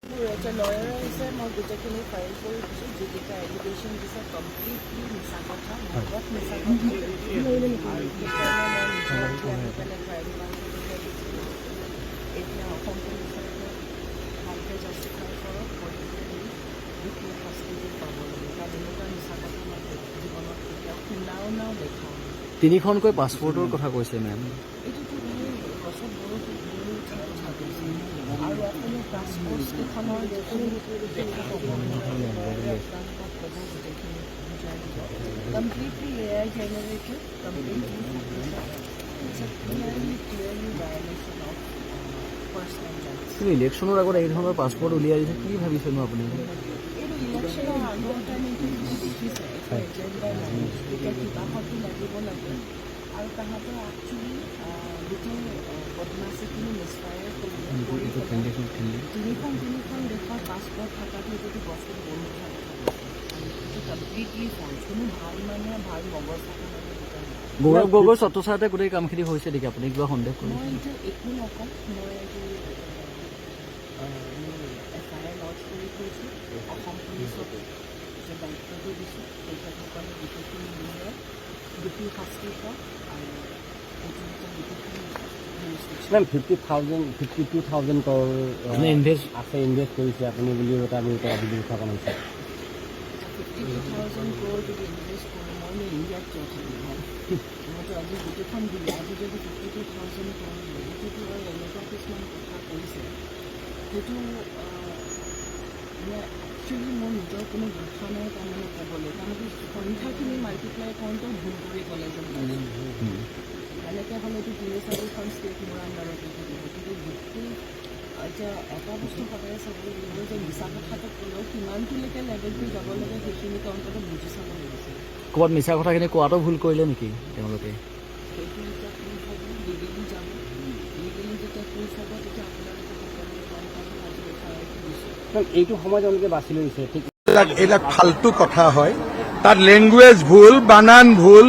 lower আহিছে মই গোটেইখিনি ফাইল কৰি দিছোঁ যিকেইটা এলিগেশ্যন দিছে কমপ্লিটলি মিছা কথা বহুত মিছা কথা আৰু সেইকাৰণে মই নিজৰ আহি পেলাই ক্ৰাইম ব্ৰাঞ্চলৈ দিছিলোঁ এতিয়া অসম পুলিচে ভালকৈ জাষ্টিফাই কৰক কৰি মেলি দুখীয়া শাস্তি পাব লাগে কাৰণ এনেকুৱা মিছা কথা মই জীৱনত কেতিয়াও শুনাও নাও দেখাওঁ তিনিখনকৈ পাছপৰ্টৰ কথা কৈছে মেম এইটোতো গছত বৰষুণ উঠাৰ কথা কৈছে আৰু আপুনি পাছপৰ্টকেইখনৰ যিখিনি দেখা পাব আপোনালোকক ক'ব গোটেইখিনি বুজাই দিব completely AI generated completely clearly violation of personal rights কিন্তু ইলেকশ্যনৰ আগত এই ধৰণৰ পাছপৰ্ট উলিয়াই দিছে কি ভাবিছেনো আপুনি এইটো ইলেকশ্যনৰ আগৰ টাইমটো দেখিছে এজেণ্ডাৰ নাই এতিয়া কিবাহতো লাগিব লাগে আৰু তাহাঁতৰ একচুৱেলি গোটেই বদমাচিখিনি মিছফায়াৰ কৰি তিনিখন দেশৰ পাছপৰ্ট থকাটো এইটোতো বস্তু বন্ধ কথা এইটো কমপ্লিটলি ফল্ছ কোনো ভাল মানুহে ভাল মগজ থকা মানুহে গৌৰৱ গগৈ ছত্ৰছায়াতে গোটেই কামখিনি হৈছে নেকি আপুনি কিবা সন্দেহ কৰে মই এইটো একো নকওঁ মই এইটো FIR লঞ্চ কৰি থৈছোঁ অসম পুলিচক যে দায়িত্বটো দিছোঁ তেখেতসকলে গোটেইখিনি মিলাই দুখী শাস্তি পাওক আৰু এইটো গোটেইখিনি মেম 52,000 crore আছে ইনভেষ্ট কৰিছে আপুনি বুলিও এটা গুৰুতৰ অভিযোগ উত্থাপন হৈছে 52,000 crore যদি ইনভেষ্ট কৰোঁ মইনো ইণ্ডিয়াত কিয় থাকিম মইতো আজি গোটেইখন দিলোঁ আজি যদি 52,000 crore সেইটোতো আৰু এনেকুৱা কিছুমান কথা কৈছে সেইটো একচুৱেলি মোৰ নিজৰ কোনো ভাষা নাই তাৰমানে ক'বলৈ কাৰণ সংখ্যাখিনি মাল্টিপ্লাই কৰোঁতেও ভুল কৰি ক'লে যেন এনেকৈ হ'লেতো 3-4খন ষ্টেট মোৰ আণ্ডাৰতে থাকিব গতিকে গোটেই এতিয়া এটা বস্তু সদায় চাব লাগিব যে মিছা কথাটো ক'লেও কিমানটোলৈকে লেভেলটো যাব লাগে সেইখিনিকে অন্তত বুজি চাব লাগিছিল ক'ৰবাত মিছা কথাখিনি কোৱাটো ভুল কৰিলে নেকি তেওঁলোকে সেইটো এতিয়া প্ৰুফ হ'ব লিগেলি যাব লিগেলি যেতিয়া প্ৰুফ হ'ব তেতিয়া আপোনালোকে সকলোৱে গম পাব আজি FIR-টো দিছোঁ এইটো সময় তেওঁলোকে বাছি লৈছে ঠিক এইবিলাক ফাল্টু কথা হয় তাত লেংগুৱেজ ভুল বানান ভুল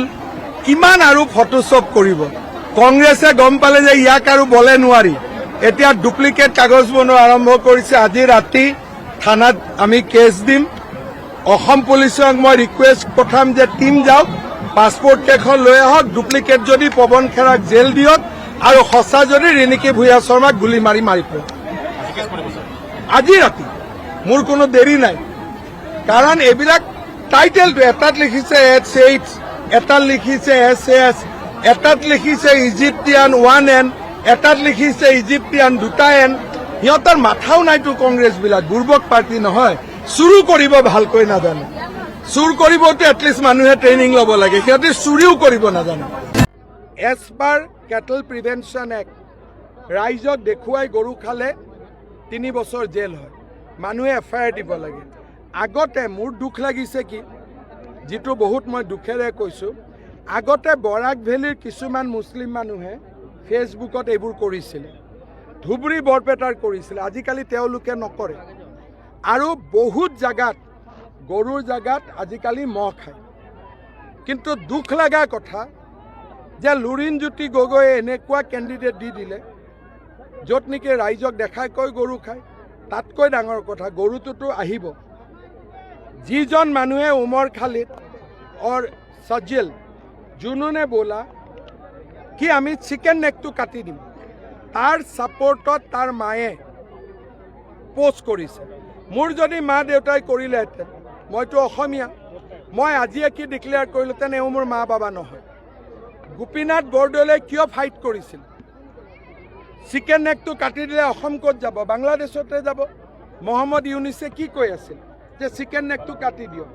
কিমান আৰু ফটোশ্বপ কৰিব কংগ্ৰেছে গম পালে যে ইয়াক আৰু বলে নোৱাৰি এতিয়া ডুপ্লিকেট কাগজ বনোৱা আৰম্ভ কৰিছে আজি ৰাতি থানাত আমি কেছ দিম অসম পুলিচক মই ৰিকুৱেষ্ট পঠাম যে টিম যাওক পাছপৰ্ট কেইখন লৈ আহক ডুপ্লিকেট যদি পৱন খেৰাক জেল দিয়ক আৰু সঁচা যদি ৰিণিকী ভূঞা শৰ্মাক গুলী মাৰি পৰক আজি ৰাতি মোৰ কোনো দেৰি নাই কাৰণ এইবিলাক টাইটেলটো এটাত লিখিছে SH এটাত লিখিছে SAS এটাত লিখিছে ইজিপ্টিয়ান 1N এটাত লিখিছে ইজিপ্টিয়ান 2N সিহঁতৰ মাথাও নাইতো কংগ্ৰেছবিলাক বুৰ্বক পাৰ্টি নহয় চুৰু কৰিব ভালকৈ নাজানে চুৰ কৰিবতো এটলিষ্ট মানুহে ট্ৰেইনিং ল'ব লাগে সিহঁতে চুৰিও কৰিব নাজানে as per cattle prevention act ৰাইজক দেখুৱাই গৰু খালে 3 বছৰ জেল হয় মানুহে FIR দিব লাগে আগতে মোৰ দুখ লাগিছে কি যিটো বহুত মই দুখেৰে কৈছোঁ আগতে বৰাক ভেলীৰ কিছুমান মুছলিম মানুহে ফেচবুকত এইবোৰ কৰিছিলে ধুবুৰী বৰপেটাৰ কৰিছিলে আজিকালি তেওঁলোকে নকৰে আৰু বহুত জাগাত গৰুৰ জাগাত আজিকালি মহ খায় কিন্তু দুখ লগা কথা যে লুৰিণজ্যোতি গগৈয়ে এনেকুৱা কেণ্ডিডেট দি দিলে য'ত নেকি ৰাইজক দেখাকৈ গৰু খায় তাতকৈ ডাঙৰ কথা গৰুটোতো আহিব যিজন মানুহে উমৰ খালিদ और सज्जल जिन्होंने बोला कि आमी चिकेन नेकटू काटी दिम तार सपोर्टत तार माये पोस्ट करिছে मोर जदि मा देउताई करिलेहेतेन मइतो अखमिया मैं आजिए कि डिक्लेयर करिलेतेन एउ मोर मा बाबा নহয় गोपीनाथ बरदले किय फाइट करिছিল चिकेन नेकटू काटी दिले अखम कत যাব बांग्लादेशते যাব मोहम्मद यूनिसे कि কৈ আছিল যে চিকেন নেকটু কাটি দিও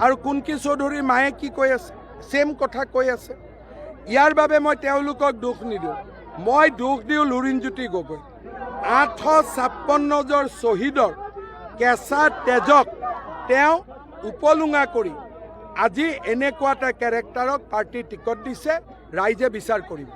আৰু কুনকি চৌধুৰীৰ মায়ে কি কৈ আছে সেম কথা কৈ আছে ইয়াৰ বাবে মই তেওঁলোকক দুখ নিদিওঁ মই দুখ দিওঁ লুৰিণজ্যোতি গগৈ 856 জন শ্বহীদৰ কেঁচা তেজক তেওঁ উপলুঙা কৰি আজি এনেকুৱা এটা কেৰেক্টাৰক পাৰ্টি টিকট দিছে ৰাইজে বিচাৰ কৰিব